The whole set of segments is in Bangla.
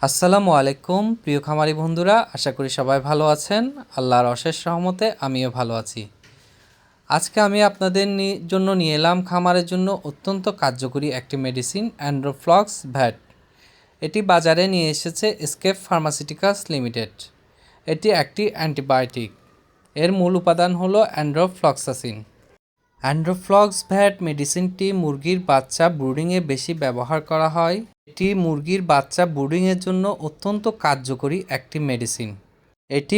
আসসালামু আলাইকুম প্রিয় খামারি বন্ধুরা, আশা করি সবাই ভালো আছেন। আল্লাহর অশেষ রহমতে আমিও ভালো আছি। আজকে আমি আপনাদের জন্য নিয়ে এলাম খামারের জন্য অত্যন্ত কার্যকরী একটি মেডিসিন অ্যান্ড্রোফ্লক্স ভ্যাট। এটি বাজারে নিয়ে এসেছে এসকেপ ফার্মাসিউটিক্যালস লিমিটেড। এটি একটি অ্যান্টিবায়োটিক। এর মূল উপাদান হলো অ্যান্ড্রোফ্লক্সাসিন। অ্যান্ড্রোফ্লক্স ভ্যাট মেডিসিনটি মুরগির বাচ্চা ব্রুডিংয়ে বেশি ব্যবহার করা হয়। এটি মুরগির বাচ্চা ব্রুডিংয়ের জন্য অত্যন্ত কার্যকরী একটি মেডিসিন। এটি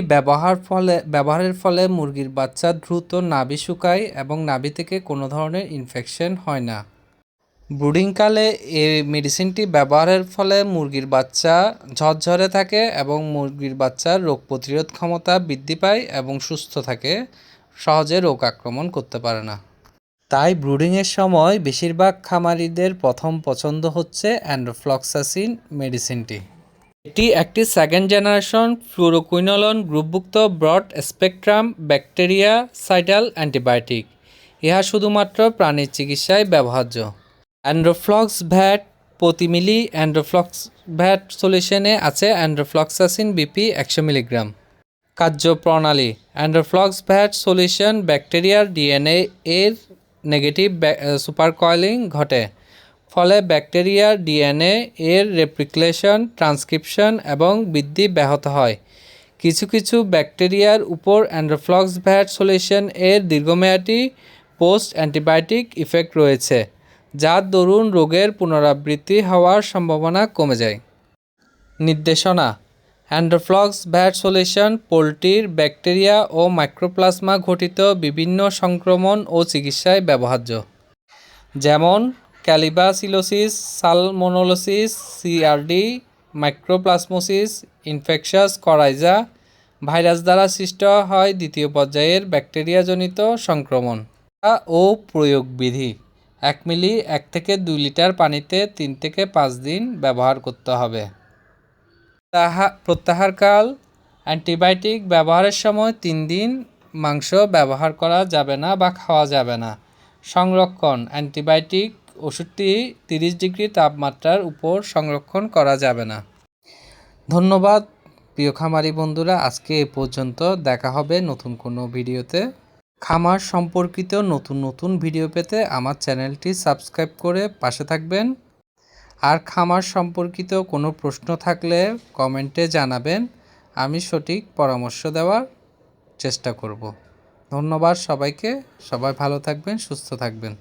ব্যবহারের ফলে মুরগির বাচ্চা দ্রুত নাভি শুকায় এবং নাভি থেকে কোনো ধরনের ইনফেকশন হয় না। ব্রুডিংকালে এই মেডিসিনটি ব্যবহারের ফলে মুরগির বাচ্চা ঝরঝরে থাকে এবং মুরগির বাচ্চার রোগ প্রতিরোধ ক্ষমতা বৃদ্ধি পায় এবং সুস্থ থাকে, সহজে রোগ আক্রমণ করতে পারে না। তাই ব্রুডিংয়ের সময় বেশিরভাগ খামারিদের প্রথম পছন্দ হচ্ছে অ্যান্ড্রোফ্লক্সাসিন মেডিসিনটি। এটি একটি সেকেন্ড জেনারেশন ফ্লুরোকুইনোলন গ্রুপভুক্ত ব্রড স্পেকট্রাম ব্যাকটেরিয়াসাইডাল অ্যান্টিবায়োটিক। ইহা শুধুমাত্র প্রাণীর চিকিৎসায় ব্যবহার্য। অ্যান্ড্রোফ্লক্স ভ্যাট প্রতি মিলি অ্যান্ড্রোফ্লক্স ভ্যাট সলিউশনে আছে অ্যান্ড্রোফ্লক্সাসিন বিপি 100 মিলিগ্রাম। কার্যপ্রণালী: অ্যান্ড্রোফ্লক্স ভ্যাট সলিউশন ব্যাকটেরিয়ার ডিএনএ এর নেগেটিভ সুপারকয়েলিং ঘটে, ফলে ব্যাকটেরিয়ার ডিএনএ এর রেপ্লিকেশন, ট্রান্সক্রিপশন এবং বৃদ্ধি ব্যাহত হয়। কিছু কিছু ব্যাকটেরিয়ার উপর অ্যান্ড্রোফ্লক্স ভ্যাট সলিউশন এর দীর্ঘমেয়াদী পোস্ট অ্যান্টিবায়োটিক ইফেক্ট রয়েছে, যার দরুন রোগের পুনরাবৃত্তি হওয়ার সম্ভাবনা কমে যায়। নির্দেশনা: অ্যান্ড্রোফ্লক্স ভ্যাট সলিউশন পোলট্রির ব্যাকটেরিয়া ও মাইক্রোপ্লাজমা ঘটিত বিভিন্ন সংক্রমণ ও চিকিৎসায় ব্যবহার্য, যেমন colibacillosis, salmonellosis, CRD, mycoplasmosis, infectious coryza virus দ্বারা সৃষ্ট হয় দ্বিতীয় পর্যায়ের ব্যাকটেরিয়াজনিত সংক্রমণ ও প্রয়োগবিধি: 1 মিলি 1 থেকে 2 লিটার পানিতে 3 থেকে 5 দিন ব্যবহার করতে হবে। প্রত্যাহারকাল: অ্যান্টিবায়োটিক ব্যবহারের সময় 3 দিন মাংস ব্যবহার করা যাবে না বা খাওয়া যাবে না। সংরক্ষণ: অ্যান্টিবায়োটিক ওষুধটি 30 ডিগ্রি তাপমাত্রার উপর সংরক্ষণ করা যাবে না। ধন্যবাদ প্রিয় খামারি বন্ধুরা, আজকে এ পর্যন্ত। দেখা হবে নতুন কোনো ভিডিওতে। খামার সম্পর্কিত নতুন নতুন ভিডিও পেতে আমার চ্যানেলটি সাবস্ক্রাইব করে পাশে থাকবেন। আর খামার সম্পর্কিত কোনো প্রশ্ন থাকলে কমেন্টে জানাবেন, আমি সঠিক পরামর্শ দেওয়ার চেষ্টা করব। ধন্যবাদ সবাইকে। সবাই ভালো থাকবেন, সুস্থ থাকবেন।